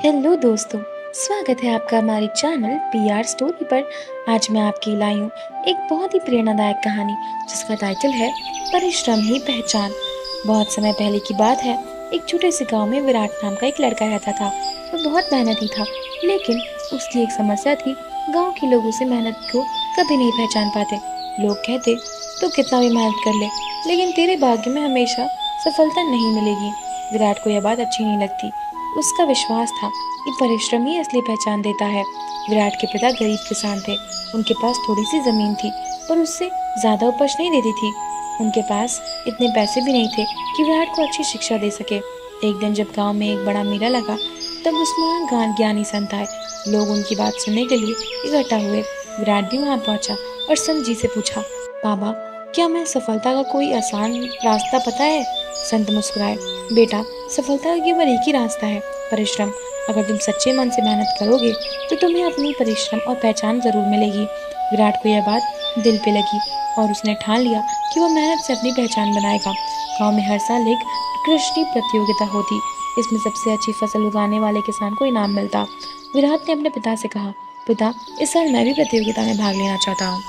Hello दोस्तों, स्वागत है आपका हमारे चैनल पीआर स्टोरी पर। आज मैं आपके लाई हूँ एक बहुत ही प्रेरणादायक कहानी जिसका टाइटल है परिश्रम ही पहचान। बहुत समय पहले की बात है। एक छोटे से गांव में विराट नाम का एक लड़का रहता था। वो बहुत मेहनती था, लेकिन उसकी एक समस्या थी। गांव के लोग उसे मेहनत को कभी नहीं पहचान पाते। लोग कहते, तू कितना भी मेहनत कर ले, लेकिन तेरे भाग्य में हमेशा सफलता नहीं मिलेगी। विराट को यह बात अच्छी नहीं लगती। उसका विश्वास था कि परिश्रम ही असली पहचान देता है। विराट के पिता गरीब किसान थे। उनके पास थोड़ी सी जमीन थी, पर उससे ज्यादा उपज नहीं देती थी। उनके पास इतने पैसे भी नहीं थे कि विराट को अच्छी शिक्षा दे सके। एक दिन जब गांव में एक बड़ा मेला लगा, तब उसमें ज्ञानी संत आए। लोग उनकी बात सुनने के लिए इकट्ठा हुए। विराट भी वहां पहुंचा और संत जी से पूछा, बाबा, क्या मैं सफलता का कोई आसान रास्ता पता है? संत मुस्कुराए, बेटा, सफलता का केवल एक ही रास्ता है, परिश्रम। अगर तुम सच्चे मन से मेहनत करोगे तो तुम्हें अपनी परिश्रम और पहचान जरूर मिलेगी। विराट को यह बात दिल पे लगी और उसने ठान लिया कि वह मेहनत से अपनी पहचान बनाएगा। गांव में हर साल एक कृषि प्रतियोगिता होती। इसमें सबसे अच्छी फसल उगाने वाले किसान को इनाम मिलता। विराट ने अपने पिता से कहा, पिता, इस साल मैं भी प्रतियोगिता में भाग लेना चाहता हूँ।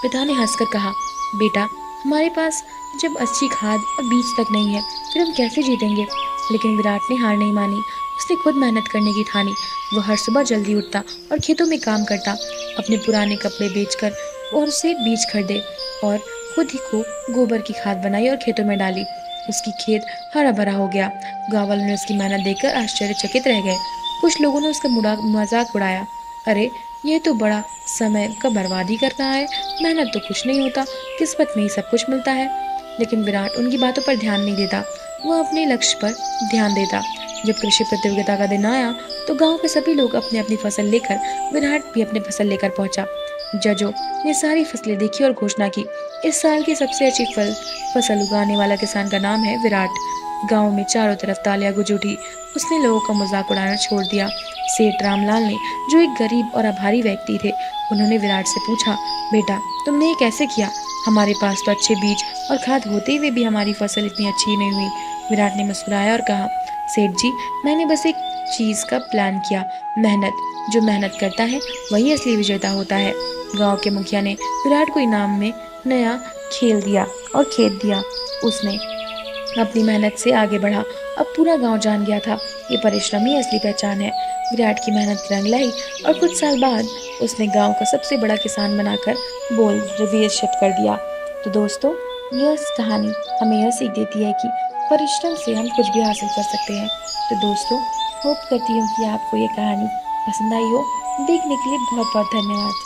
पिता ने हंसकर कहा, बेटा, हमारे पास जब अच्छी खाद और बीज तक नहीं है, फिर हम कैसे जीतेंगे? लेकिन विराट ने हार नहीं मानी। उसने खुद मेहनत करने की ठानी। वह हर सुबह जल्दी उठता और खेतों में काम करता। अपने पुराने कपड़े बेचकर और उससे बीज खरीदे और खुद ही को गोबर की खाद बनाई और खेतों में डाली। उसकी खेत हरा भरा हो गया। गांव वालों ने उसकी मेहनत देखकर आश्चर्यचकित रह गए। कुछ लोगों ने उसका मजाक उड़ाया, अरे, यह तो बड़ा समय का बर्बादी करता है, मेहनत तो कुछ नहीं होता, किस्मत में ही सब कुछ मिलता है। लेकिन विराट उनकी बातों पर ध्यान नहीं देता। वह अपने लक्ष्य पर ध्यान देता। जब कृषि प्रतियोगिता का दिन आया, तो गांव के सभी लोग अपनी अपनी फसल लेकर, विराट भी अपनी फसल लेकर पहुंचा। जजों ने सारी फसलें देखी और घोषणा की, इस साल की सबसे अच्छी फसल उगाने वाला किसान का नाम है विराट। गांव में चारों तरफ तालियां गूंज उठी। उसने लोगों का मजाक उड़ाना छोड़ दिया। सेठ रामलाल ने, जो एक गरीब और आभारी व्यक्ति थे, उन्होंने विराट से पूछा, बेटा, तुमने ये कैसे किया? हमारे पास तो अच्छे बीज और खाद होते हुए भी हमारी फसल इतनी अच्छी नहीं हुई। विराट ने मुस्कुराया और कहा, सेठ जी, मैंने बस एक चीज का प्लान किया, मेहनत। जो मेहनत करता है वही असली विजेता होता है। गांव के मुखिया ने विराट को इनाम में नया खेल दिया और खेत दिया। उसने अपनी मेहनत से आगे बढ़ा। अब पूरा गांव जान गया था, ये परिश्रम ही असली पहचान है। विराट की मेहनत रंग लाई और कुछ साल बाद उसने गांव का सबसे बड़ा किसान बनाकर बोल रिवेशित कर दिया। तो दोस्तों, यह कहानी हमें यह सीख देती है कि परिश्रम से हम कुछ भी हासिल कर सकते हैं। तो दोस्तों, होप करती हूँ कि आपको ये कहानी पसंद आई हो। देखने के लिए बहुत बहुत धन्यवाद।